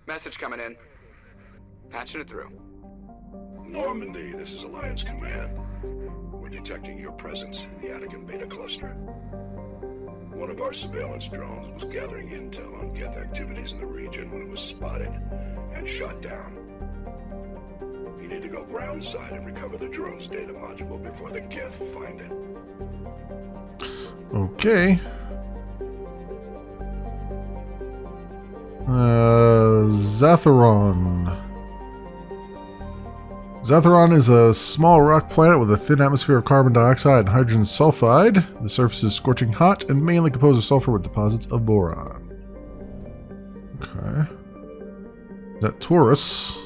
Message coming in. Patching it through. Normandy, this is Alliance Command. We're detecting your presence in the Attican Beta Cluster. One of our surveillance drones was gathering intel on Geth activities in the region when it was spotted and shot down. You need to go groundside and recover the drone's data module before the Geth find it. Okay. Zatheron. Zatheron is a small rock planet with a thin atmosphere of carbon dioxide and hydrogen sulfide. The surface is scorching hot and mainly composed of sulfur with deposits of boron. Okay. Is that Taurus?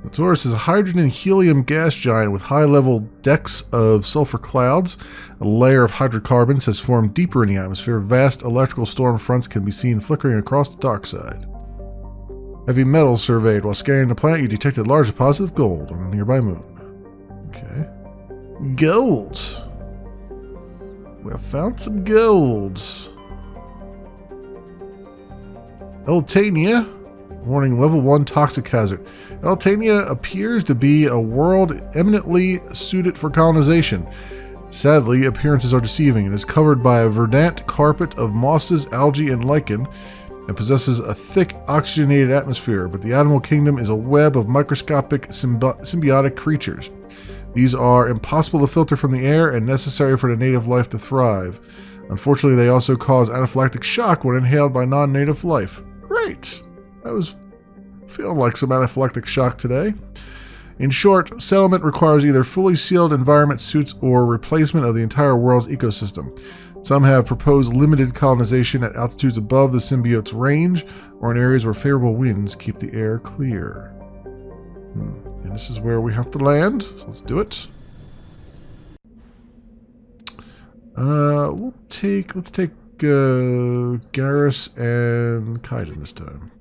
The Taurus is a hydrogen and helium gas giant with high-level decks of sulfur clouds. A layer of hydrocarbons has formed deeper in the atmosphere. Vast electrical storm fronts can be seen flickering across the dark side. Heavy metal surveyed. While scanning the planet, you detected a large deposit of gold on a nearby moon. Okay. Gold. We have found some gold. Eltania. Warning, level 1 toxic hazard. Eltania appears to be a world eminently suited for colonization. Sadly, appearances are deceiving. It is covered by a verdant carpet of mosses, algae, and lichen, and possesses a thick, oxygenated atmosphere, but the animal kingdom is a web of microscopic symbiotic creatures. These are impossible to filter from the air and necessary for the native life to thrive. Unfortunately, they also cause anaphylactic shock when inhaled by non-native life. Great! I was feeling like some anaphylactic shock today. In short, settlement requires either fully sealed environment suits or replacement of the entire world's ecosystem. Some have proposed limited colonization at altitudes above the symbiote's range or in areas where favorable winds keep the air clear. And this is where we have to land, so let's do it. Let's take Garrus and Kaiden this time.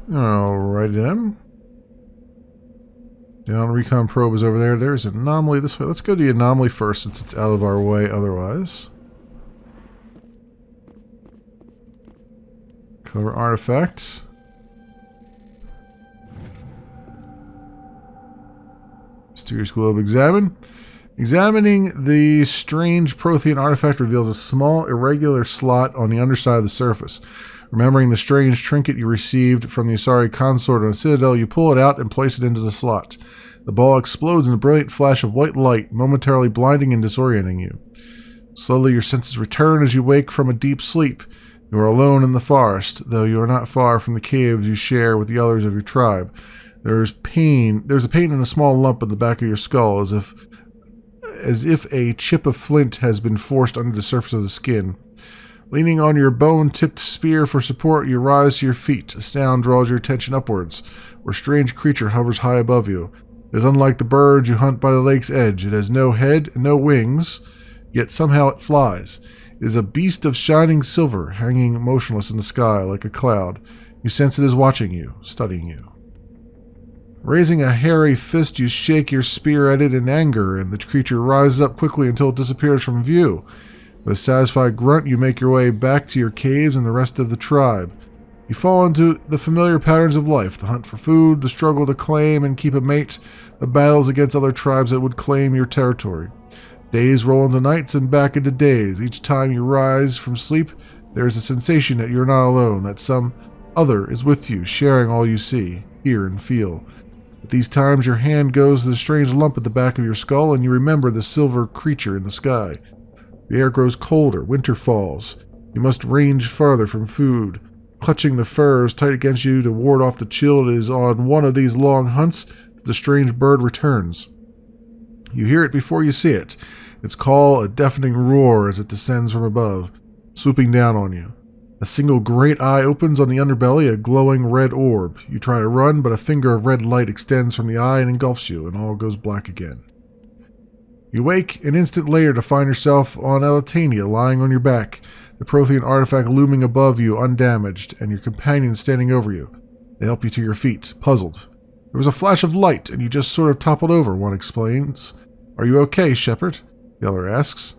Alright then. Down recon probe is over there. There's an anomaly this way. Let's go to the anomaly first since it's out of our way otherwise. Cover artifact. Mysterious globe examine. Examining the strange Prothean artifact reveals a small irregular slot on the underside of the surface. Remembering the strange trinket you received from the Asari consort on the Citadel, you pull it out and place it into the slot. The ball explodes in a brilliant flash of white light, momentarily blinding and disorienting you. Slowly your senses return as you wake from a deep sleep. You are alone in the forest, though you are not far from the caves you share with the others of your tribe. There's a pain in a small lump in the back of your skull, as if a chip of flint has been forced under the surface of the skin. Leaning on your bone-tipped spear for support, you rise to your feet. A sound draws your attention upwards, where a strange creature hovers high above you. It is unlike the birds you hunt by the lake's edge. It has no head and no wings, yet somehow it flies. It is a beast of shining silver, hanging motionless in the sky like a cloud. You sense it is watching you, studying you. Raising a hairy fist, you shake your spear at it in anger, and the creature rises up quickly until it disappears from view. With a satisfied grunt, you make your way back to your caves and the rest of the tribe. You fall into the familiar patterns of life: the hunt for food, the struggle to claim and keep a mate, the battles against other tribes that would claim your territory. Days roll into nights and back into days. Each time you rise from sleep, there is a sensation that you're not alone, that some other is with you, sharing all you see, hear, and feel. At these times, your hand goes to the strange lump at the back of your skull, and you remember the silver creature in the sky. The air grows colder, winter falls. You must range farther from food. Clutching the furs tight against you to ward off the chill, it is on one of these long hunts that the strange bird returns. You hear it before you see it. Its call a deafening roar as it descends from above, swooping down on you. A single great eye opens on the underbelly, a glowing red orb. You try to run, but a finger of red light extends from the eye and engulfs you, and all goes black again. You wake an instant later to find yourself on Elitania, lying on your back, the Prothean artifact looming above you undamaged, and your companions standing over you. They help you to your feet, puzzled. There was a flash of light, and you just sort of toppled over, one explains. Are you okay, Shepard? The other asks.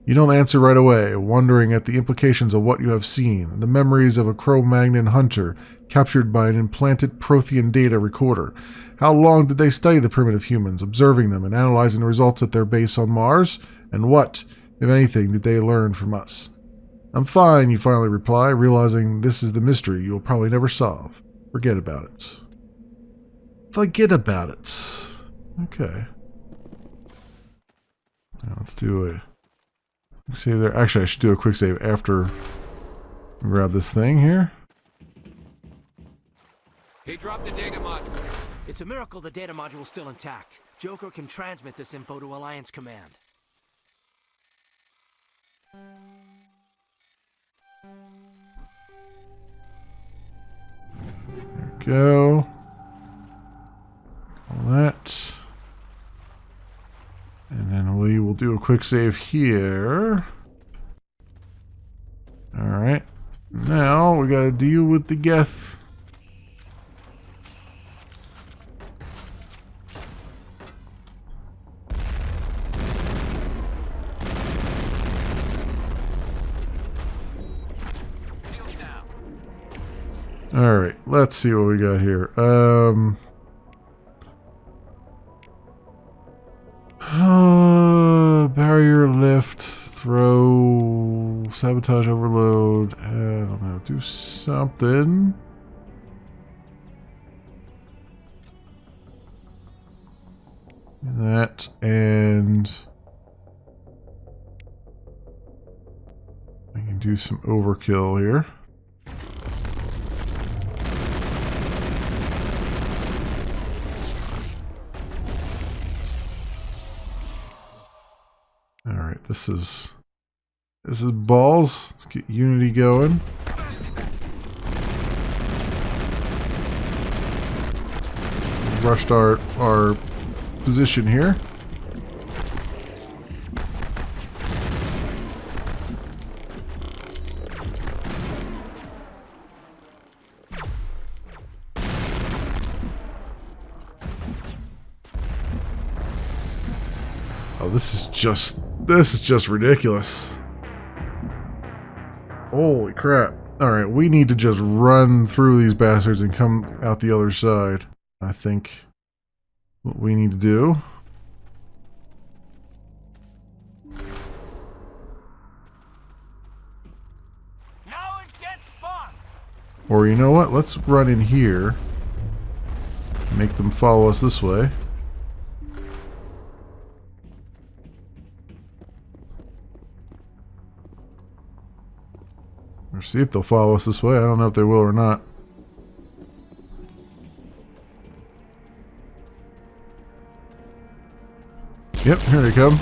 You don't answer right away, wondering at the implications of what you have seen, the memories of a Cro-Magnon hunter captured by an implanted Prothean data recorder. How long did they study the primitive humans, observing them and analyzing the results at their base on Mars? And what, if anything, did they learn from us? I'm fine, you finally reply, realizing this is the mystery you will probably never solve. Forget about it. Forget about it. Okay. Now let's do a save there. Actually, I should do a quick save after I grab this thing here. He dropped the data module. It's a miracle the data module is still intact. Joker can transmit this info to Alliance Command. There we go. All that. And then we will do a quick save here. Alright. Now we gotta deal with the Geth. Alright, let's see what we got here. Barrier lift, throw, sabotage overload, I don't know, do something. That, and I can do some overkill here. Alright, this is balls. Let's get Unity going. Rushed our position here. Oh, this is just ridiculous. Holy crap. Alright, we need to just run through these bastards and come out the other side. I think what we need to do. Now it gets fun! Or you know what? Let's run in here. Make them follow us this way. Or see if they'll follow us this way. I don't know if they will or not. Yep, here they come.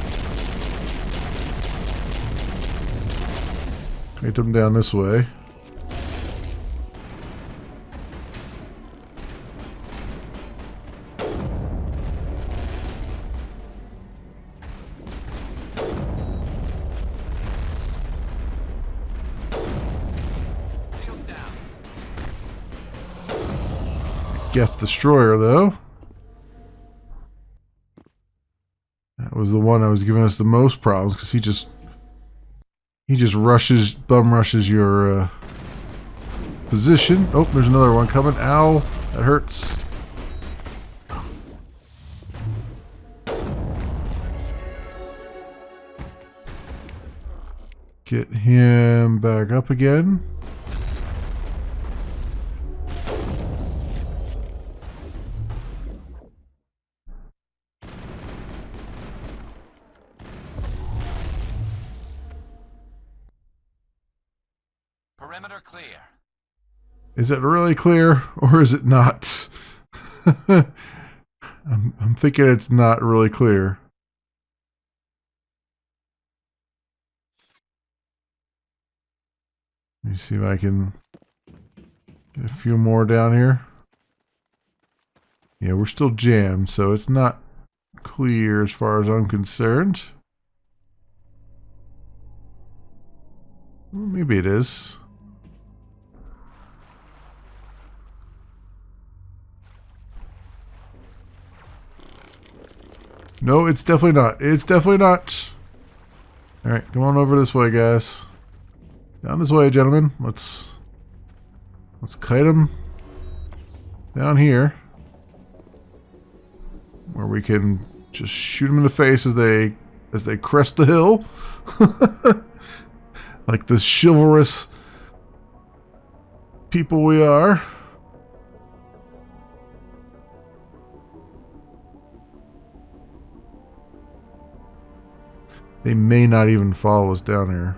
Take them down this way. Geth Destroyer, though. That was the one that was giving us the most problems because he just bum rushes your position. Oh, there's another one coming. Ow, that hurts. Get him back up again. Perimeter clear. Is it really clear or is it not? I'm thinking it's not really clear. Let me see if I can get a few more down here. Yeah, we're still jammed, so it's not clear as far as I'm concerned. Well, maybe it is. No, it's definitely not. It's definitely not. Alright, come on over this way, guys. Down this way, gentlemen. Let's kite them down here, where we can just shoot them in the face as they crest the hill, like the chivalrous people we are. They may not even follow us down here.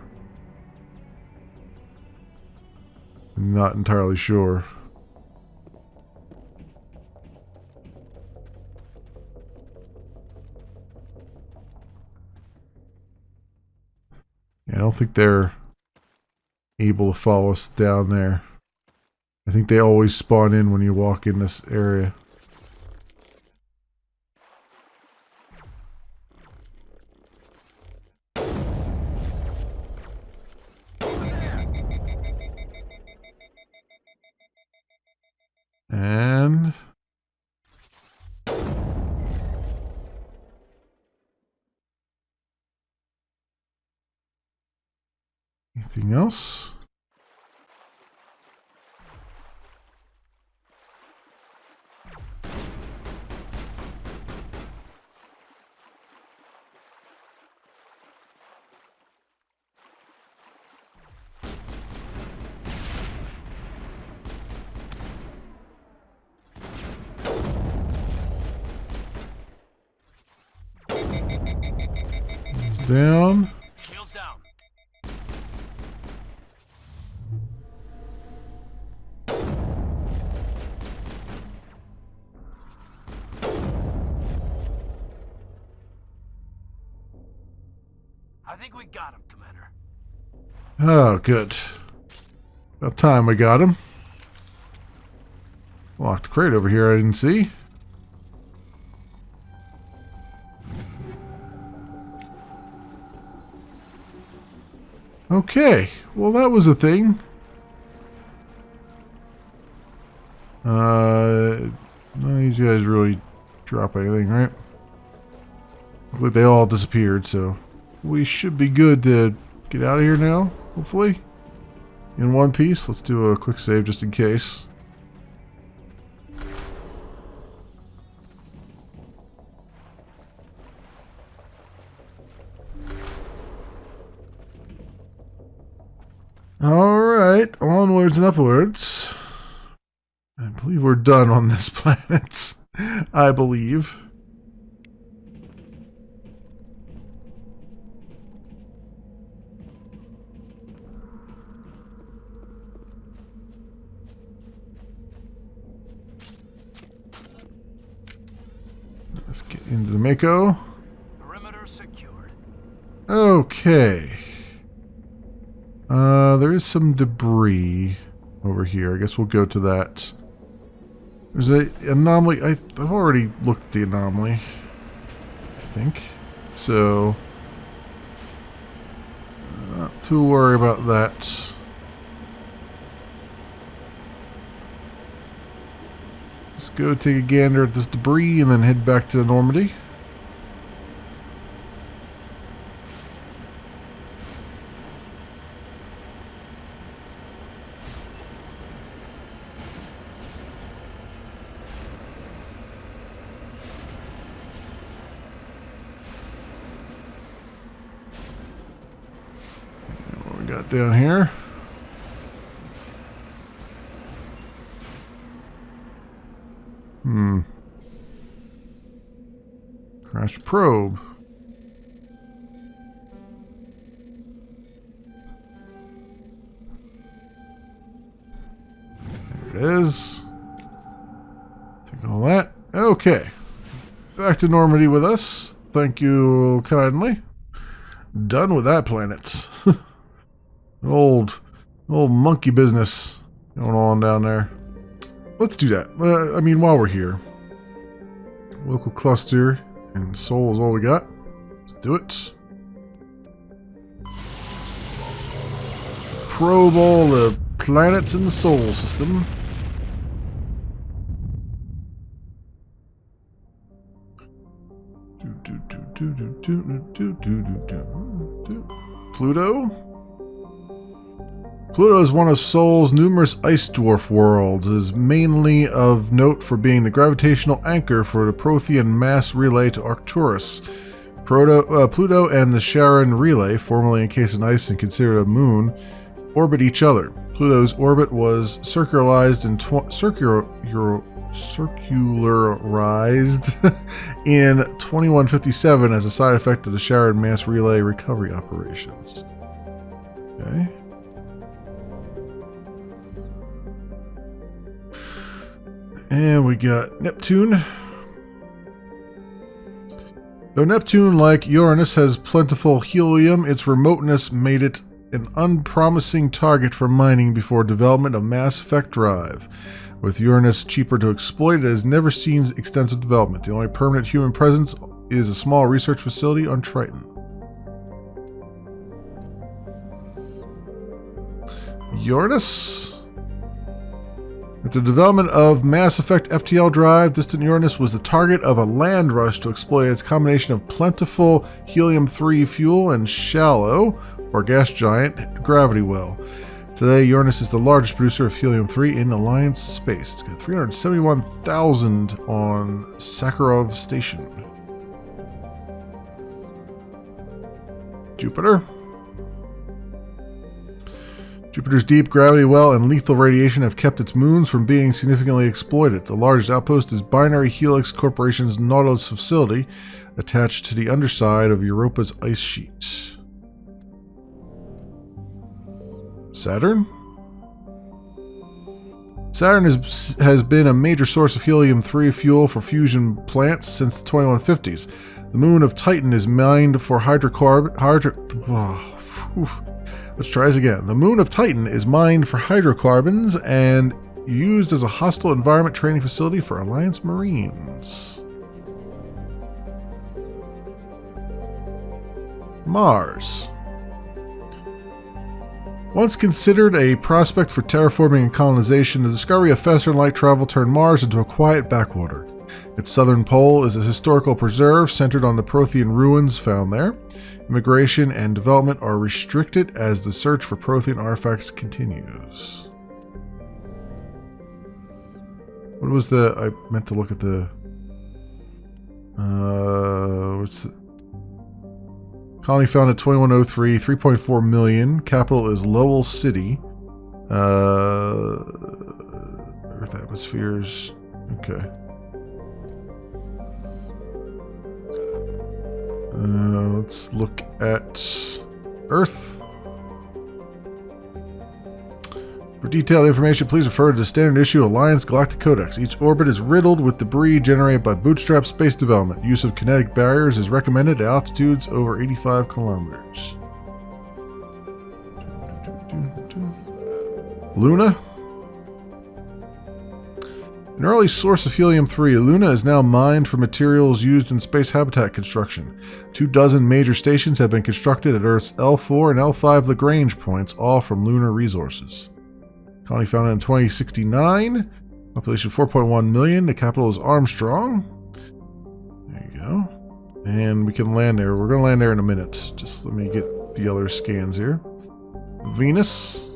I'm not entirely sure. Yeah, I don't think they're able to follow us down there. I think they always spawn in when you walk in this area. And anything else? He's down. Shields down. I think we got him, Commander. Oh, good. About time we got him. Locked crate over here I didn't see. Okay, well that was a thing. None of these guys really drop anything, right? Looks like they all disappeared, so we should be good to get out of here now, hopefully. In one piece. Let's do a quick save just in case. Alright, onwards and upwards. I believe we're done on this planet. I believe. Let's get into the Mako. Perimeter secured. Okay. There is some debris over here. I guess we'll go to that. There's an anomaly. I've already looked at the anomaly, I think. So, not too worry about that. Let's go take a gander at this debris and then head back to Normandy. What we got down here? Crash probe. There it is. Take all that. Okay. Back to Normandy with us. Thank you kindly. Done with that planet. old monkey business going on down there. Let's do that. I mean, while we're here. Local cluster And Sol is all we got. Let's do it. Probe all the planets in the Sol system. Pluto? Pluto is one of Sol's numerous ice dwarf worlds. It is mainly of note for being the gravitational anchor for the Prothean mass relay to Arcturus. Pluto and the Charon relay, formerly encased in ice and considered a moon, orbit each other. Pluto's orbit was circularized in 2157 as a side effect of the Charon mass relay recovery operations. Okay. And we got Neptune. Though Neptune, like Uranus, has plentiful helium, its remoteness made it an unpromising target for mining before development of mass effect drive. With Uranus cheaper to exploit, it has never seen extensive development. The only permanent human presence is a small research facility on Triton. Uranus? With the development of Mass Effect FTL drive, distant Uranus was the target of a land rush to exploit its combination of plentiful helium-3 fuel and shallow, or gas giant, gravity well. Today, Uranus is the largest producer of helium-3 in Alliance space. It's got 371,000 on Sakharov Station. Jupiter. Jupiter's deep gravity well and lethal radiation have kept its moons from being significantly exploited. The largest outpost is Binary Helix Corporation's Nautilus facility, attached to the underside of Europa's ice sheet. Saturn? Saturn has been a major source of helium-3 fuel for fusion plants since the 2150s. The moon of Titan is mined for Let's try this again. The moon of Titan is mined for hydrocarbons and used as a hostile environment training facility for Alliance Marines. Mars. Once considered a prospect for terraforming and colonization, the discovery of faster than light travel turned Mars into a quiet backwater. Its southern pole is a historical preserve centered on the Prothean ruins found there. Immigration and development are restricted as the search for Prothean artifacts continues. What was the... I meant to look at the... what's the... Colony found at 2103, 3.4 million. Capital is Lowell City. Earth atmospheres. Okay. Let's look at Earth. For detailed information, please refer to the standard issue Alliance Galactic Codex. Each orbit is riddled with debris generated by bootstrap space development. Use of kinetic barriers is recommended at altitudes over 85 kilometers. Luna. An early source of helium-3, Luna is now mined for materials used in space habitat construction. 24 major stations have been constructed at Earth's L4 and L5 Lagrange points, all from lunar resources. Colony founded in 2069. Population 4.1 million. The capital is Armstrong. There you go. And we can land there. We're going to land there in a minute. Just let me get the other scans here. Venus.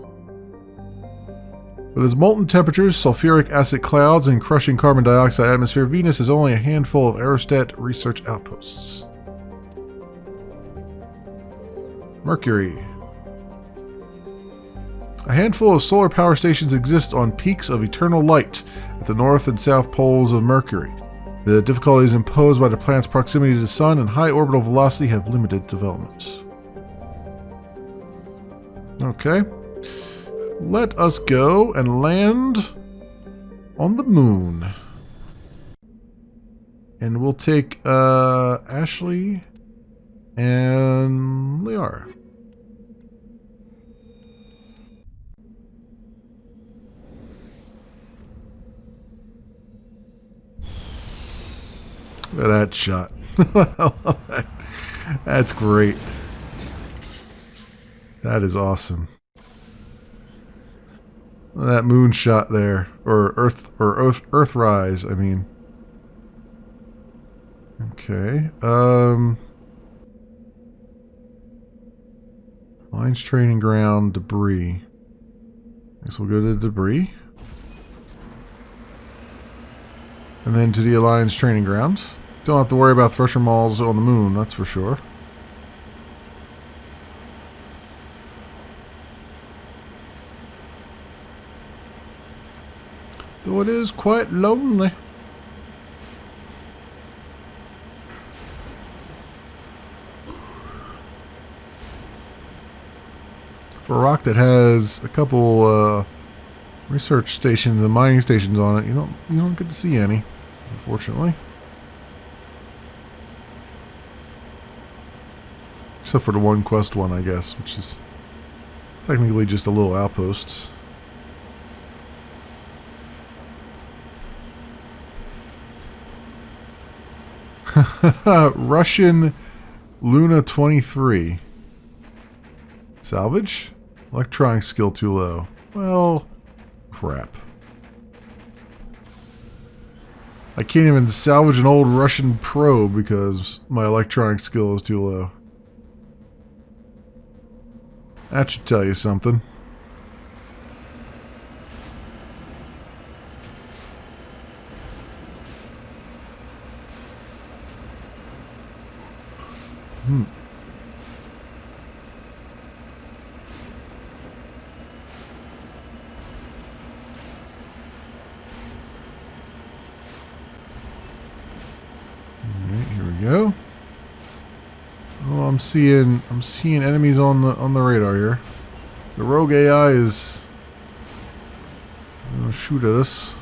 With its molten temperatures, sulfuric acid clouds, and crushing carbon dioxide atmosphere, Venus has only a handful of aerostat research outposts. Mercury. A handful of solar power stations exist on peaks of eternal light at the north and south poles of Mercury. The difficulties imposed by the planet's proximity to the Sun and high orbital velocity have limited development. Okay. Let us go and land on the moon. And we'll take Ashley and Liara. Look at that shot. I love that. That's great. That is awesome. That moon shot there, or Earthrise, I mean. Okay. Lines training ground debris. Guess we'll go to debris. And then to the Alliance training ground. Don't have to worry about thresher malls on the moon, that's for sure. Though it is quite lonely. For a rock that has a couple research stations and mining stations on it, you don't get to see any, unfortunately. Except for the one quest one, I guess, which is technically just a little outpost. Russian Luna 23. Salvage? Electronic skill too low. Well, crap. I can't even salvage an old Russian probe because my electronic skill is too low. That should tell you something. Alright, here we go. Oh, I'm seeing enemies on the radar here. The rogue AI is gonna shoot at us.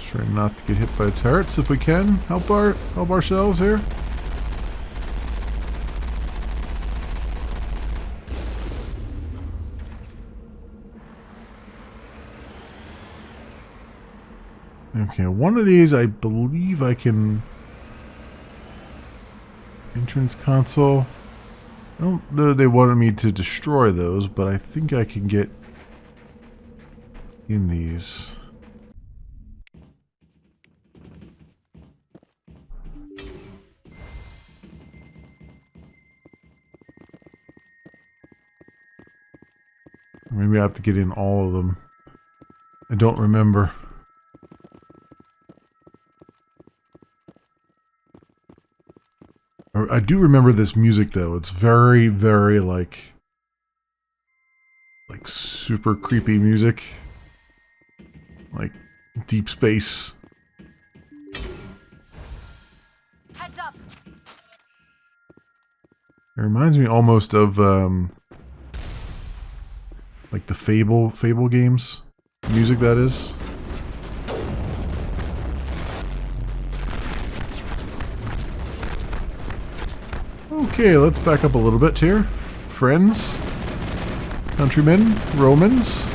Try not to get hit by turrets if we can. Help ourselves here. Okay, one of these I believe I can. Entrance console. I don't know they wanted me to destroy those, but I think I can get in these. Maybe I have to get in all of them. I don't remember. I do remember this music though. It's very, very like super creepy music. Like deep space. Heads up. It reminds me almost of like the Fable games. Music, that is. Okay, let's back up a little bit here. Friends, countrymen, Romans.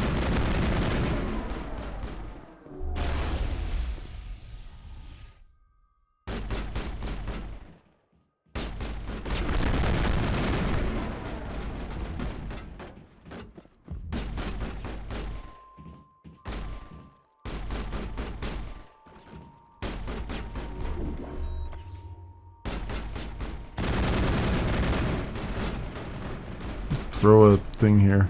Throw a thing here.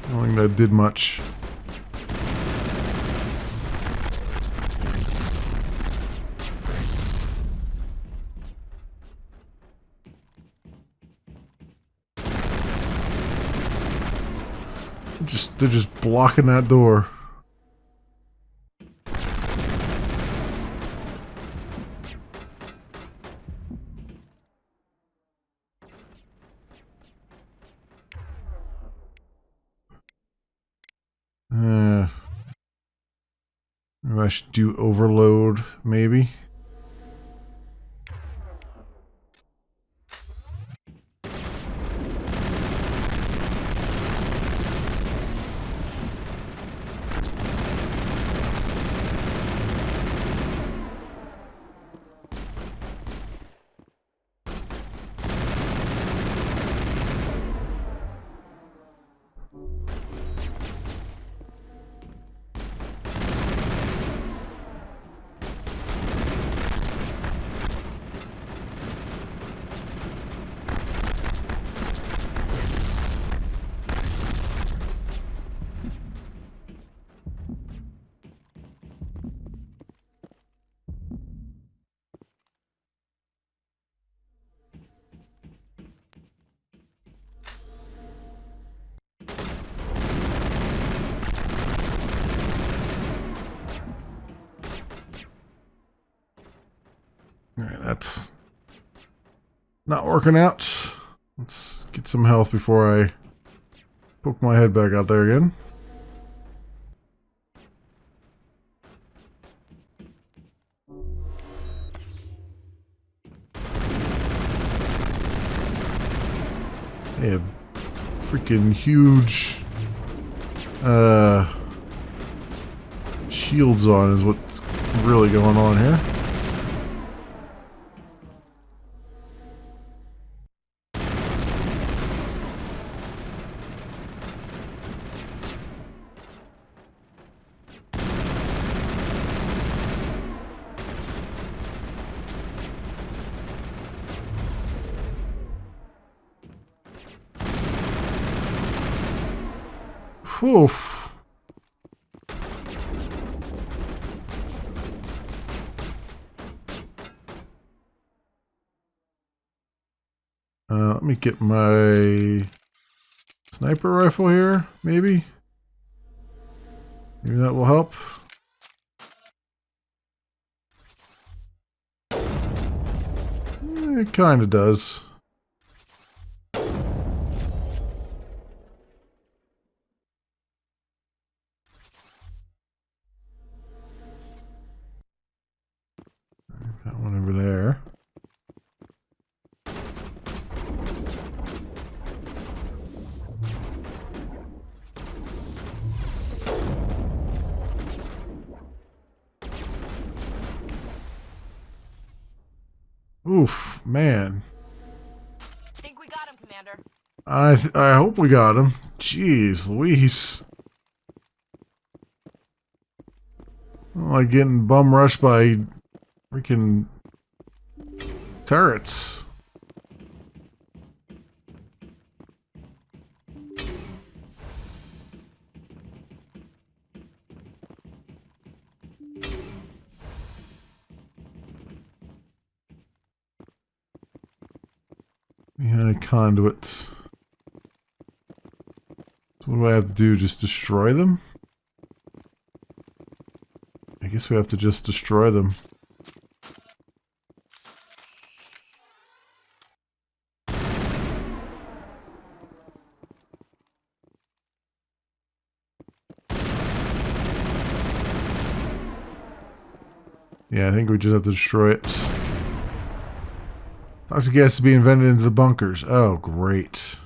I don't think that did much. They're just blocking that door. should do overload, maybe. Alright, that's not working out. Let's get some health before I poke my head back out there again. They have freaking huge shields on is what's really going on here. Oof. Let me get my sniper rifle here, maybe. Maybe that will help. It kind of does. That one over there. Oof, man. Think we got him, Commander. I hope we got him. Jeez Louise. I'm like getting bum rushed by freaking turrets. Behind a conduit. So what do I have to do? Just destroy them? I guess we have to just destroy them. Yeah, I think we just have to destroy it. Toxic gas is being vented into the bunkers. Oh, great.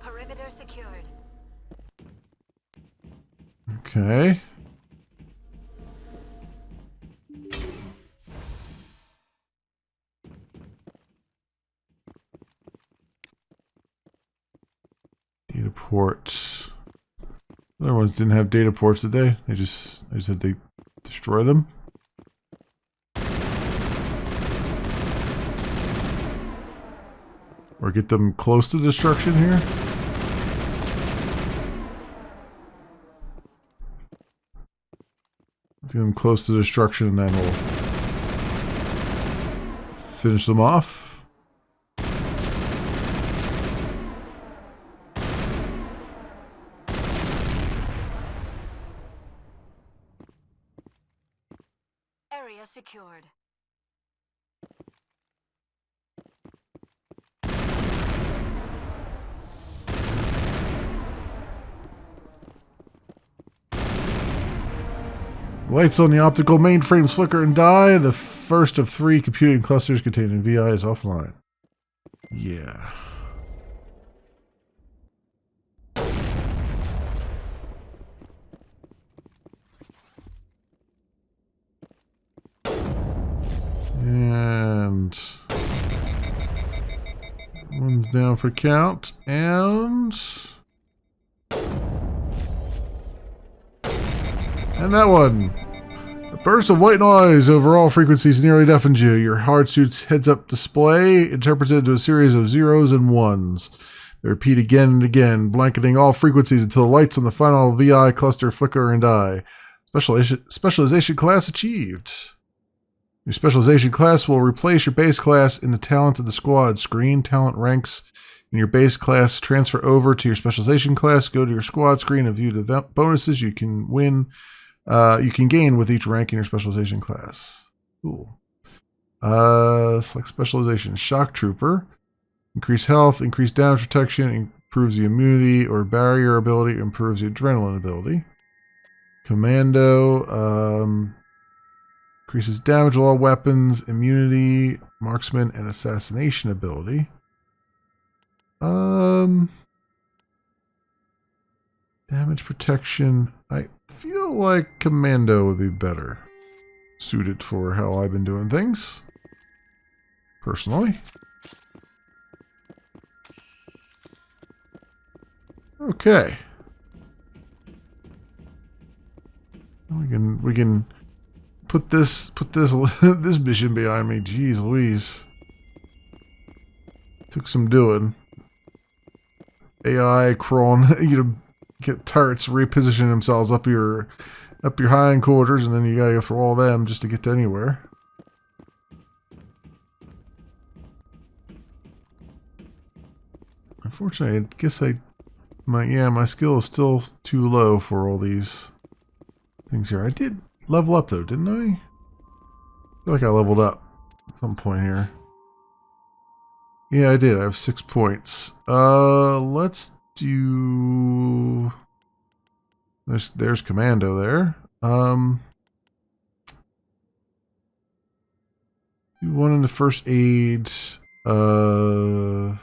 Perimeter secured. Okay. Data ports. Other ones didn't have data ports, did they? I just had to destroy them. Or get them close to destruction here. Let's get them close to destruction and then we'll finish them off. area secured. Lights on the optical mainframes flicker and die. The first of 3 computing clusters containing VI is offline. Yeah. And one's down for count. And that one. A burst of white noise over all frequencies nearly deafened you. Your hard suit's heads-up display interprets it into a series of zeros and ones. They repeat again and again, blanketing all frequencies until the lights on the final VI cluster flicker and die. Specialization class achieved. Your specialization class will replace your base class in the talent of the squad screen. Talent ranks in your base class transfer over to your specialization class. Go to your squad screen and view the bonuses you can win. You can gain with each rank in your specialization class. Cool. Select specialization. Shock Trooper. Increase health, increase damage protection, improves the immunity or barrier ability, improves the adrenaline ability. Commando. Increases damage of all weapons, immunity, marksman, and assassination ability. Damage protection. I feel like Commando would be better suited for how I've been doing things. Personally. Okay. We can put this this mission behind me. Jeez Louise. Took some doing. AI crawling, get turrets reposition themselves up your hindquarters, and then you gotta go through all them just to get to anywhere. Unfortunately, I guess my skill is still too low for all these things here. I did level up though, didn't I? I feel like I leveled up at some point here. Yeah, I did. I have 6 points. Let's do... There's Commando there. Do one in the first aid. Combat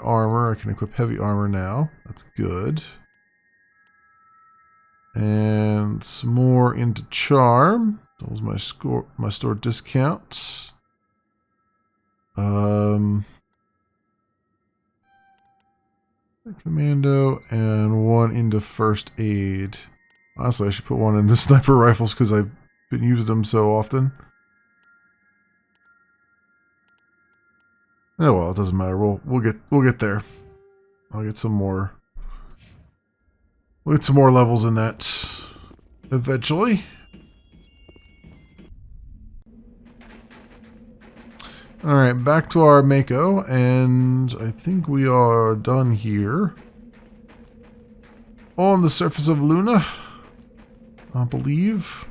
armor. I can equip heavy armor now. That's good. And some more into charm. That was my store discount. Commando and one into first aid. Honestly, I should put one in the sniper rifles because I've been using them so often. Oh well, it doesn't matter. We'll get there. I'll get some more. We'll get some more levels in that eventually. Alright, back to our Mako, and I think we are done here. On the surface of Luna, I believe.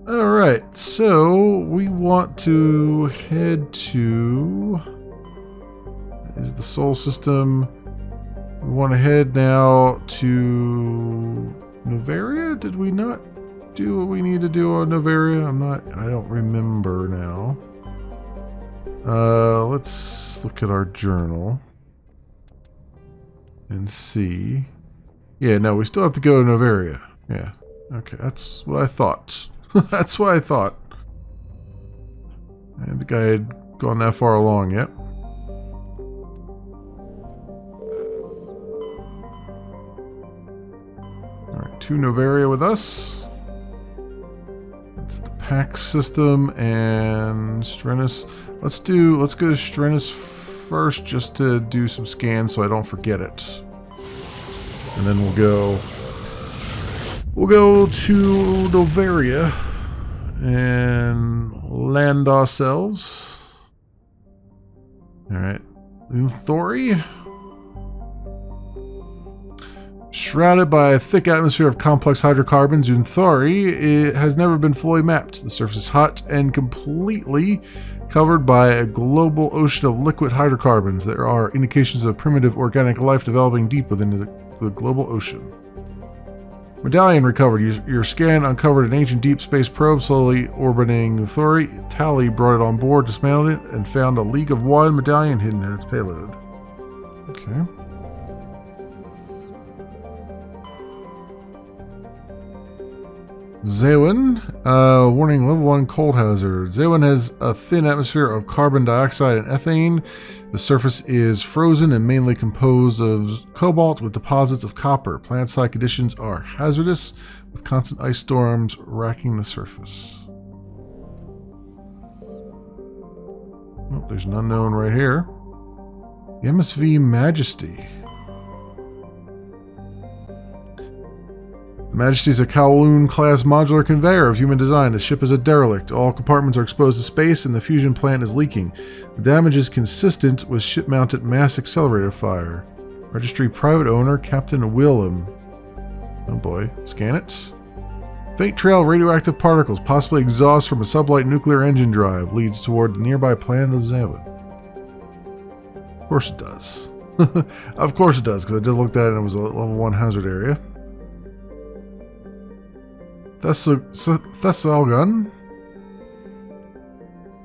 Alright, so we want to head to... Is the Sol system. We want to head now to Novaria? Did we not do what we need to do on Novaria? I don't remember now. Let's look at our journal and see. Yeah, no, we still have to go to Novaria. Yeah. Okay, that's what I thought. That's what I thought. I didn't think I had gone that far along yet. Alright, to Novaria with us. That's the PAX system and Strenus. Let's go to Strenus first just to do some scans so I don't forget it. And then we'll go to Novaria and land ourselves. Alright. Luthori. Surrounded by a thick atmosphere of complex hydrocarbons, Unthori it has never been fully mapped. The surface is hot and completely covered by a global ocean of liquid hydrocarbons. There are indications of primitive organic life developing deep within the global ocean. Medallion recovered. Your scan uncovered an ancient deep space probe slowly orbiting Unthori. Tally brought it on board, dismantled it, and found a League of One medallion hidden in its payload. Okay. Zawin, warning, level 1 cold hazard. Zawin has a thin atmosphere of carbon dioxide and ethane. The surface is frozen and mainly composed of cobalt with deposits of copper. Planet-side conditions are hazardous, with constant ice storms racking the surface. Oh, there's an unknown right here. The MSV Majesty. Majesty is a Kowloon-class modular conveyor of human design. The ship is a derelict. All compartments are exposed to space, and the fusion plant is leaking. The damage is consistent with ship-mounted mass accelerator fire. Registry private owner, Captain Willem. Oh boy. Scan it. Faint trail of radioactive particles, possibly exhaust from a sublight nuclear engine drive, leads toward the nearby planet of Zavin. Of course it does. Of course it does, because I did look at it and it was a level 1 hazard area. Thessalgun.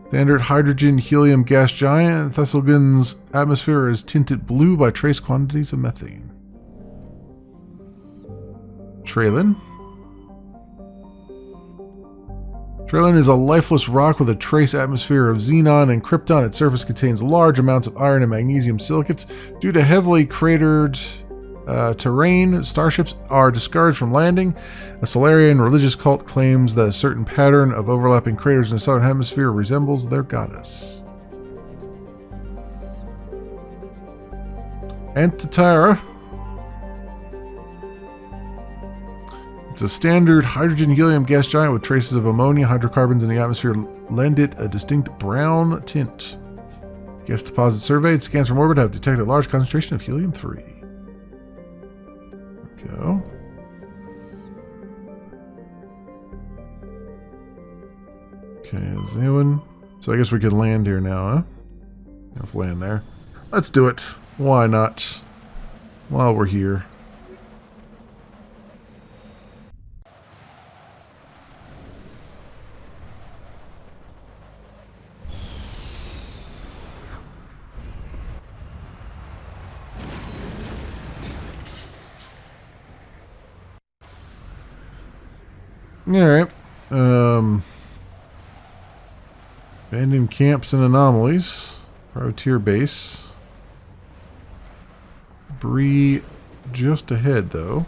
Standard hydrogen helium gas giant. Thessalgun's atmosphere is tinted blue by trace quantities of methane. Traylin. Traylin is a lifeless rock with a trace atmosphere of xenon and krypton. Its surface contains large amounts of iron and magnesium silicates. Due to heavily cratered terrain, starships are discouraged from landing. A Solarian religious cult claims that a certain pattern of overlapping craters in the southern hemisphere resembles their goddess. Antatara. It's a standard hydrogen helium gas giant with traces of ammonia. Hydrocarbons in the atmosphere lend it a distinct brown tint. Gas deposit surveyed. Scans from orbit have detected a large concentration of helium-3. Go. Okay, Zawin. So I guess we can land here now, huh? Let's land there. Let's do it. Why not? While we're here. Alright. Abandoned camps and anomalies. Privateer base. Debris just ahead, though.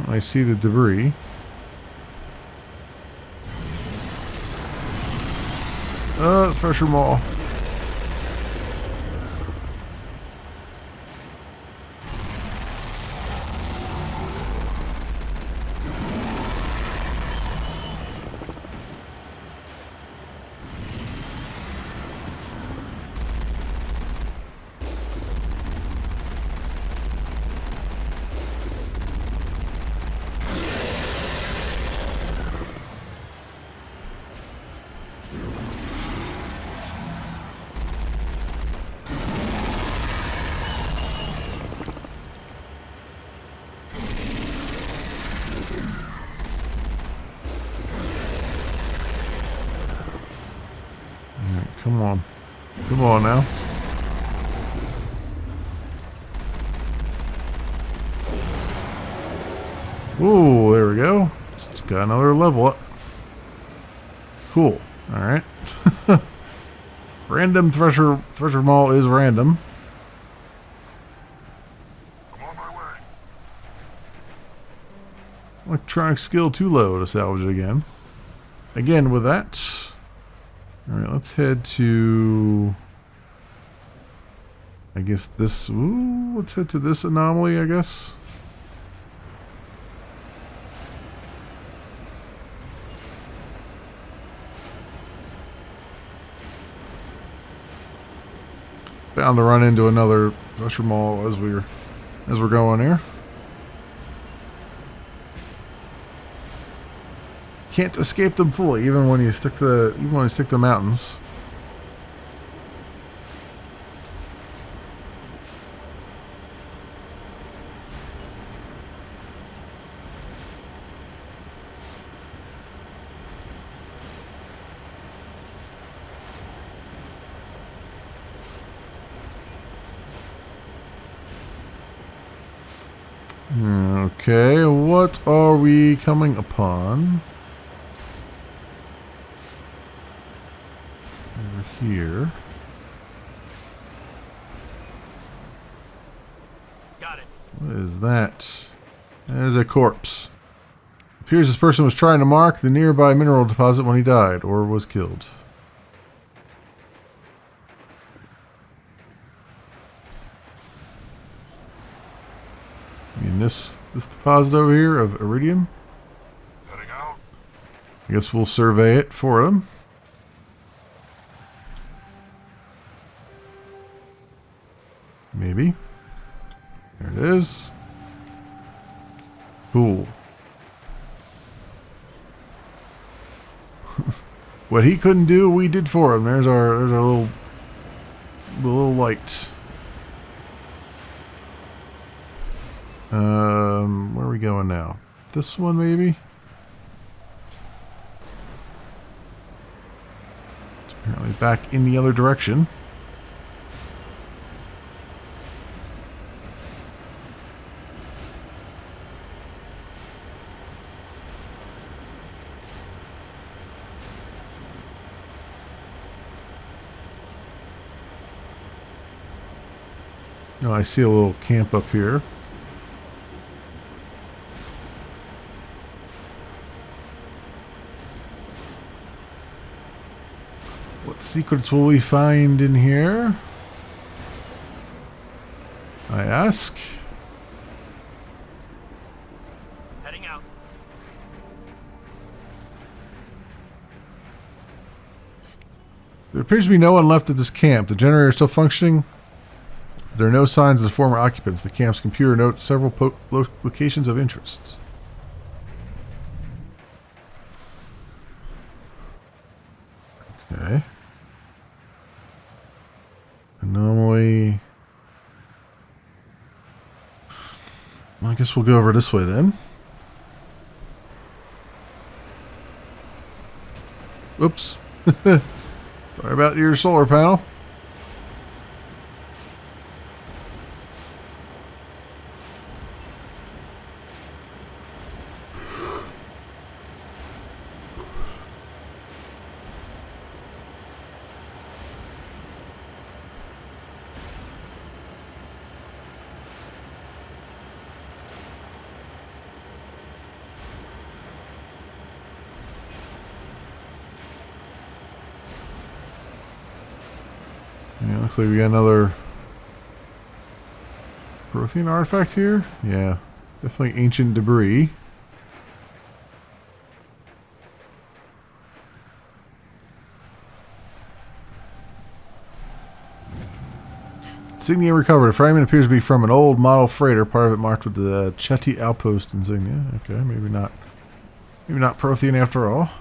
I see the debris. Thresher Maw. Come on. Come on now. Ooh, there we go. It's got another level up. Cool. Alright. Random Thresher Maw is random. I'm on my way. Electronic skill too low to salvage it again. again, with that, all right, let's head to, I guess this, ooh, let's head to this anomaly, I guess. Bound to run into another Usher Mall as we're going here. Can't escape them fully, even when you stick the mountains. Okay, what are we coming upon? Over here. Got it. What is that? That is a corpse. Appears this person was trying to mark the nearby mineral deposit when he died or was killed. And this deposit over here of iridium. Heading out. I guess we'll survey it for them. Maybe. There it is. Cool. What he couldn't do, we did for him. There's our little light. Where are we going now? This one, maybe? It's apparently back in the other direction. Oh, I see a little camp up here. What secrets will we find in here? I ask. Heading out. There appears to be no one left at this camp. The generator is still functioning. There are no signs of the former occupants. The camp's computer notes several locations of interest. Okay. Anomaly. Well, I guess we'll go over this way then. Oops. Sorry about your solar panel. Yeah, looks like we got another Prothean artifact here. Yeah, definitely ancient debris. Insignia recovered. A fragment appears to be from an old model freighter, part of it marked with the Chetty Outpost insignia. Okay, maybe not Prothean after all.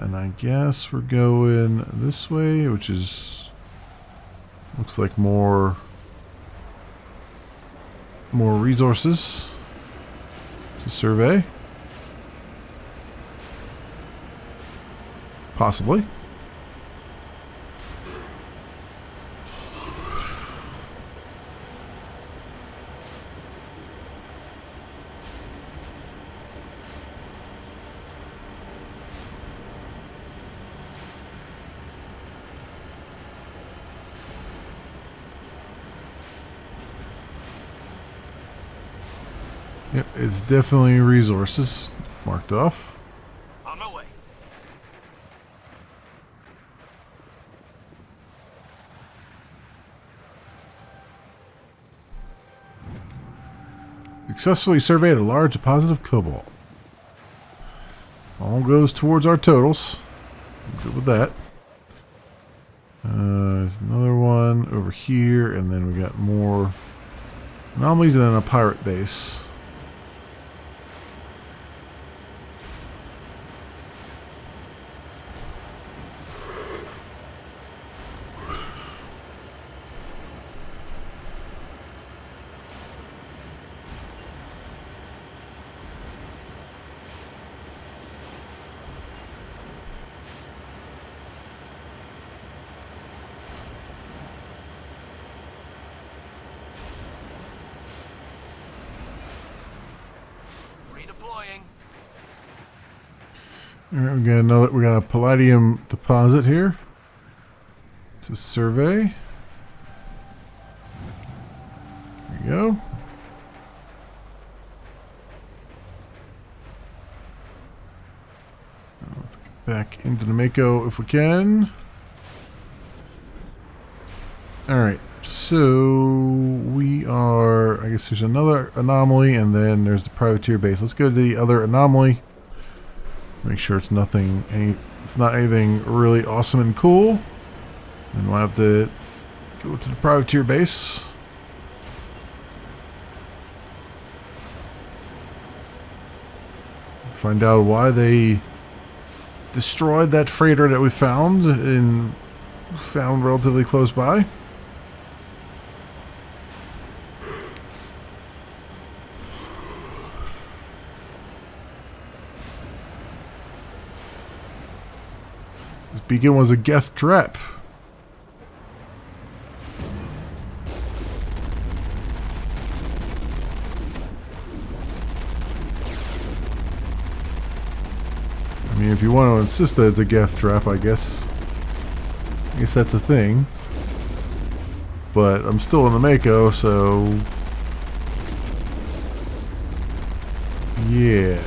And I guess we're going this way, which is looks like more resources to survey. Possibly. Yep, it's definitely resources. Marked off. On my way. Successfully surveyed a large deposit of cobalt. All goes towards our totals. I'm good with that. There's another one over here, and then we got more anomalies and then a pirate base. Redeploying. All right, we got a palladium deposit here. It's a survey. There you go. Let's get back into the Mako if we can. Alright, so we are, I guess there's another anomaly and then there's the privateer base. Let's go to the other anomaly. Make sure it's not anything really awesome and cool. And we'll have to go to the privateer base. Find out why they destroyed that freighter that we found relatively close by. This beacon was a Geth trap. I mean, if you want to insist that it's a Geth trap, I guess that's a thing. But I'm still in the Mako, so yeah.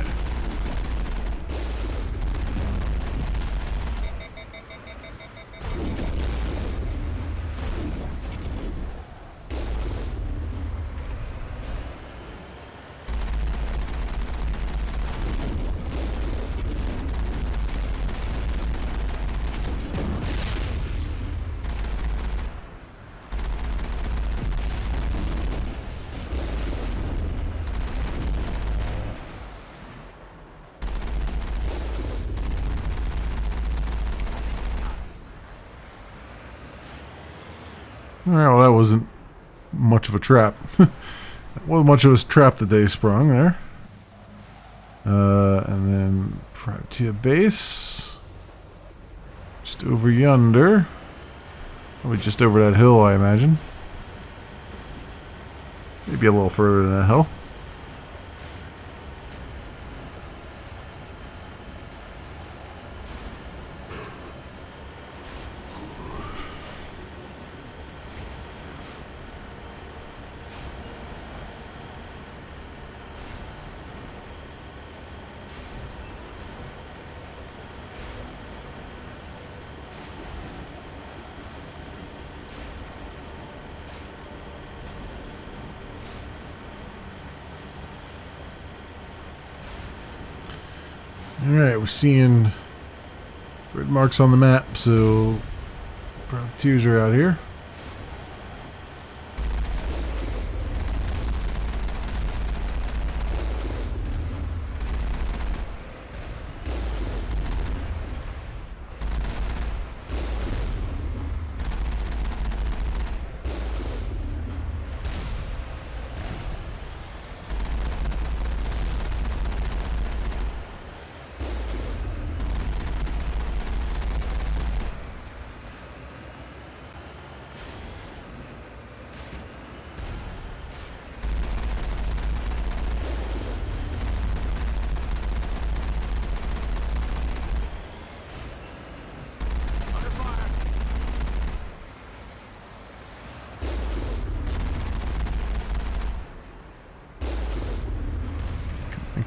Well, that wasn't much of a trap. That wasn't much of a trap that they sprung there. And then privateer base. Just over yonder. Probably just over that hill, I imagine. Maybe a little further than that hill. Alright, we're seeing red marks on the map, so privateers are out here.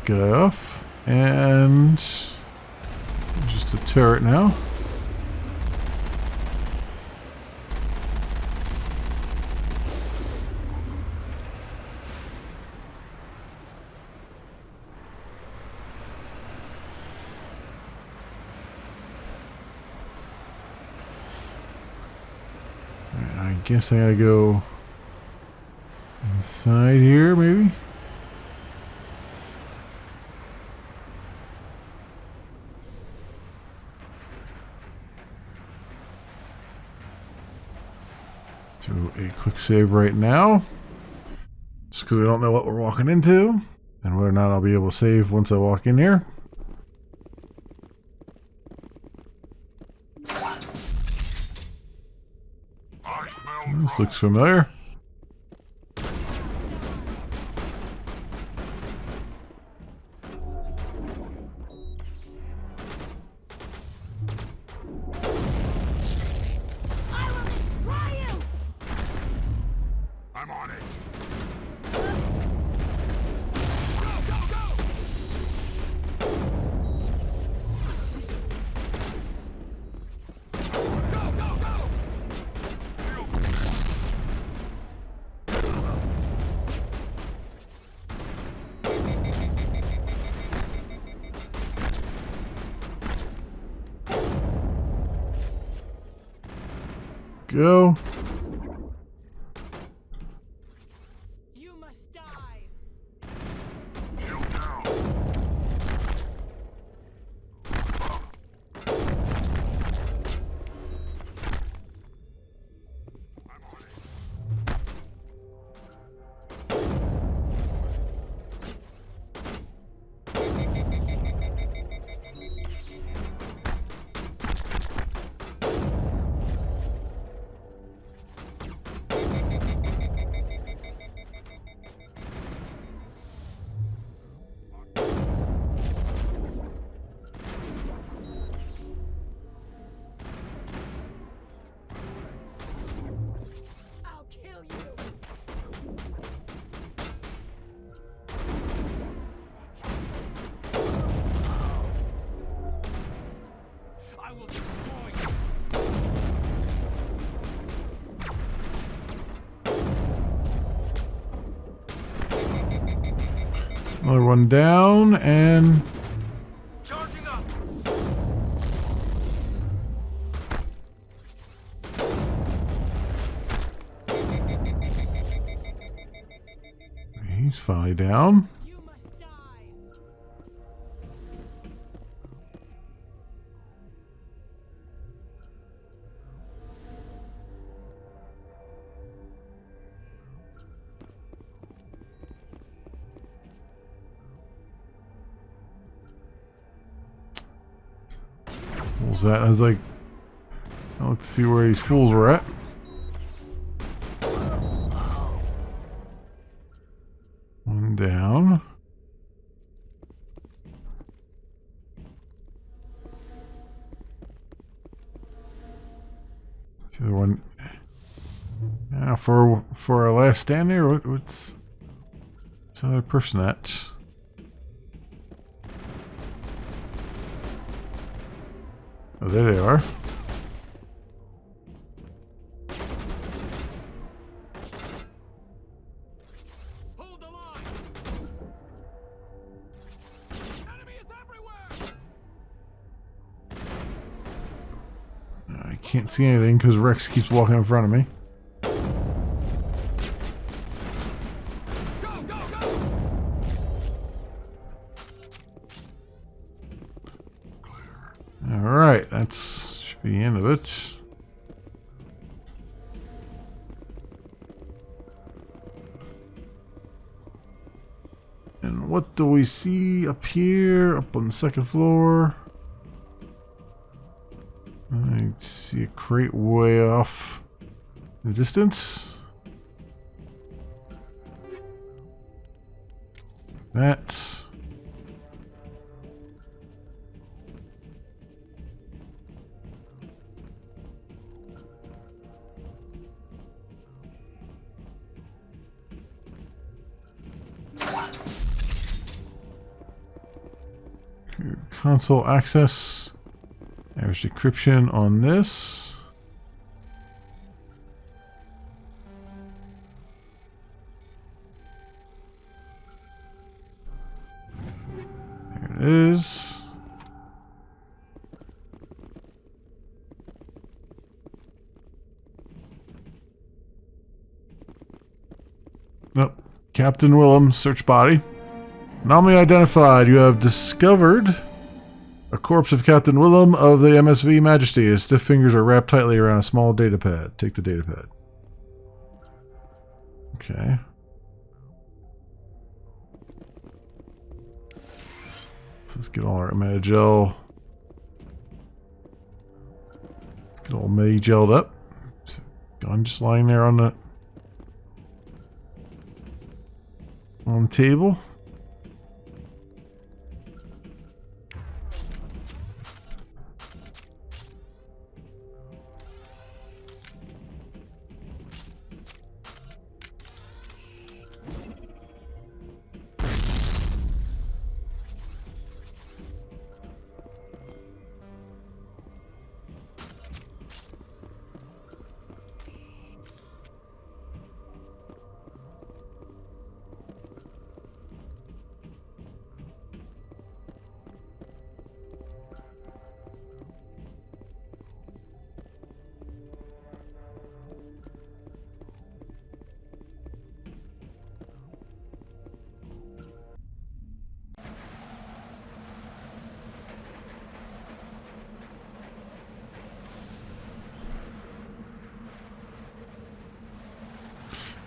guy off. And just a turret now. I guess I gotta go inside here, maybe? Do a quick save right now. Just because we don't know what we're walking into and whether or not I'll be able to save once I walk in here. This looks familiar. I'm on it. Go. You must die. Shield down. I'll kill you. I will destroy you. Another one down, and Charging up. he's finally down. You must die. What was that? I was like, let's see where these fools were at. One down. The other one. Now for our last stand there, what's the other person at? Oh, there they are. Hold the line. Enemy is everywhere. I can't see anything because Rex keeps walking in front of me. Go, go, go. Alright, that's should be the end of it. And what do we see up here, up on the second floor? I see a crate way off in the distance. That. console access. There's decryption on this. There it is. Nope. Captain Willem, search body. Anomaly identified. You have discovered a corpse of Captain Willem of the MSV Majesty. His stiff fingers are wrapped tightly around a small data pad. Take the data pad. Okay. Let's get all our Medigel. Let's get all Medigelled up. Gun just lying there on the table.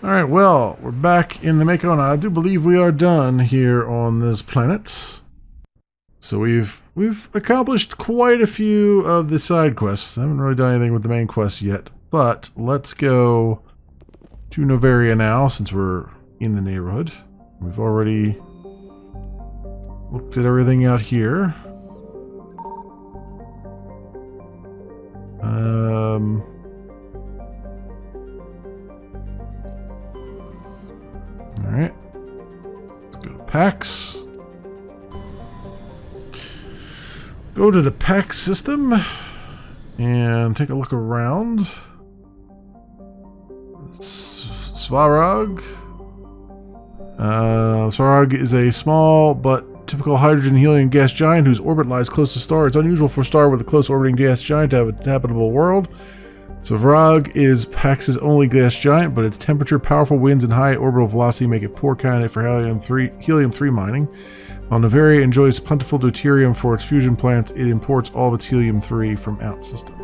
Alright, well, we're back in the Mako, and I do believe we are done here on this planet. So we've accomplished quite a few of the side quests. I haven't really done anything with the main quest yet, but let's go to Novaria now, since we're in the neighborhood. We've already looked at everything out here. Alright. Let's go to PAX. Go to the PAX system and take a look around. Svarog. Svarog is a small but typical hydrogen helium gas giant whose orbit lies close to star. It's unusual for a star with a close orbiting gas giant to have a habitable world. Svarog is Pax's only gas giant, but its temperature, powerful winds, and high orbital velocity make it poor candidate for helium-3 mining. While Novaria enjoys plentiful deuterium for its fusion plants, it imports all of its helium-3 from out system.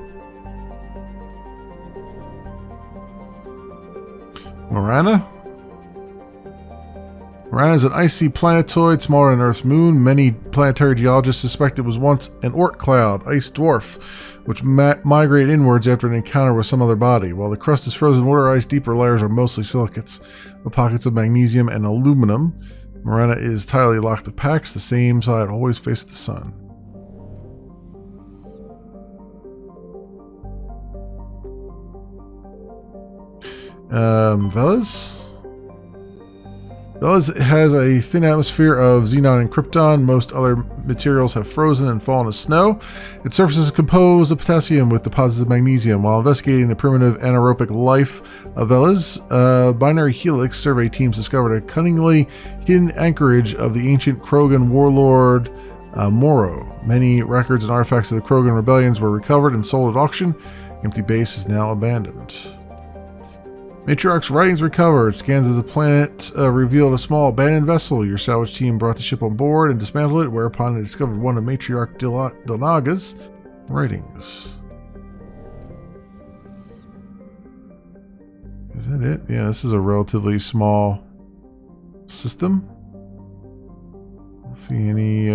Morana? Morana is an icy planetoid smaller than Earth's moon. Many planetary geologists suspect it was once an Oort cloud, ice dwarf, which migrated inwards after an encounter with some other body. While the crust is frozen water ice, deeper layers are mostly silicates, with pockets of magnesium and aluminum. Morana is tidally locked to Pax, the same side always faces the sun. Velas? Velas has a thin atmosphere of xenon and krypton. Most other materials have frozen and fallen as snow. Its surface is composed of potassium with deposits of magnesium. While investigating the primitive anaerobic life of Velas, binary helix survey teams discovered a cunningly hidden anchorage of the ancient Krogan warlord Moro. Many records and artifacts of the Krogan rebellions were recovered and sold at auction. The empty base is now abandoned. Matriarch's writings recovered. Scans of the planet revealed a small abandoned vessel. Your salvage team brought the ship on board and dismantled it, whereupon they discovered one of Matriarch Delnaga's writings. Is that it? Yeah, this is a relatively small system. Don't see any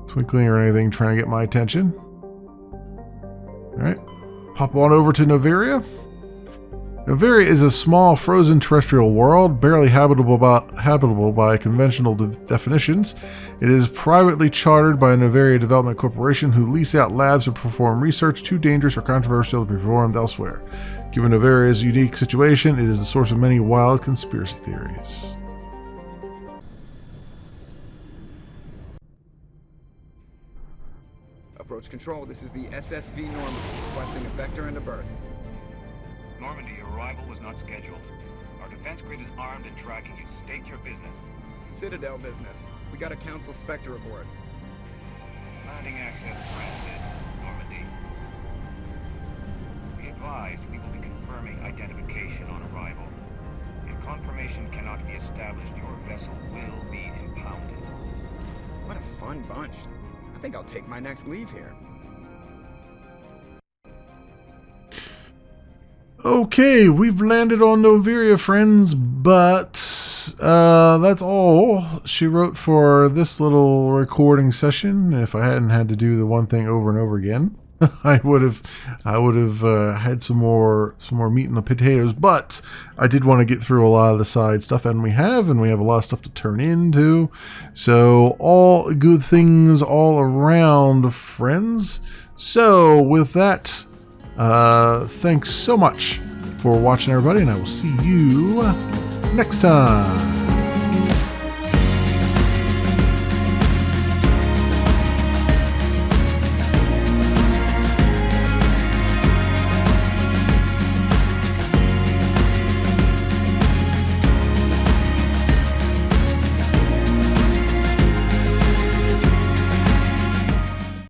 twinkling or anything trying to get my attention. Alright, hop on over to Novaria. Novaria is a small, frozen terrestrial world, barely habitable by conventional definitions. It is privately chartered by a Novaria Development Corporation who lease out labs to perform research too dangerous or controversial to be performed elsewhere. Given Novaria's unique situation, it is the source of many wild conspiracy theories. Approach control, this is the SSV Normandy, requesting a vector and a berth. Normandy, your arrival was not scheduled. Our defense grid is armed and tracking you. State your business. Citadel business. We got a Council Spectre aboard. Landing access granted, Normandy. Be advised, we will be confirming identification on arrival. If confirmation cannot be established, your vessel will be impounded. What a fun bunch. I think I'll take my next leave here. Okay, we've landed on Noveria, friends, but that's all she wrote for this little recording session. If I hadn't had to do the one thing over and over again, I would have had some more meat in the potatoes. But I did want to get through a lot of the side stuff, and we have a lot of stuff to turn into. So all good things all around, friends. So with that, thanks so much for watching, everybody, and I will see you next time.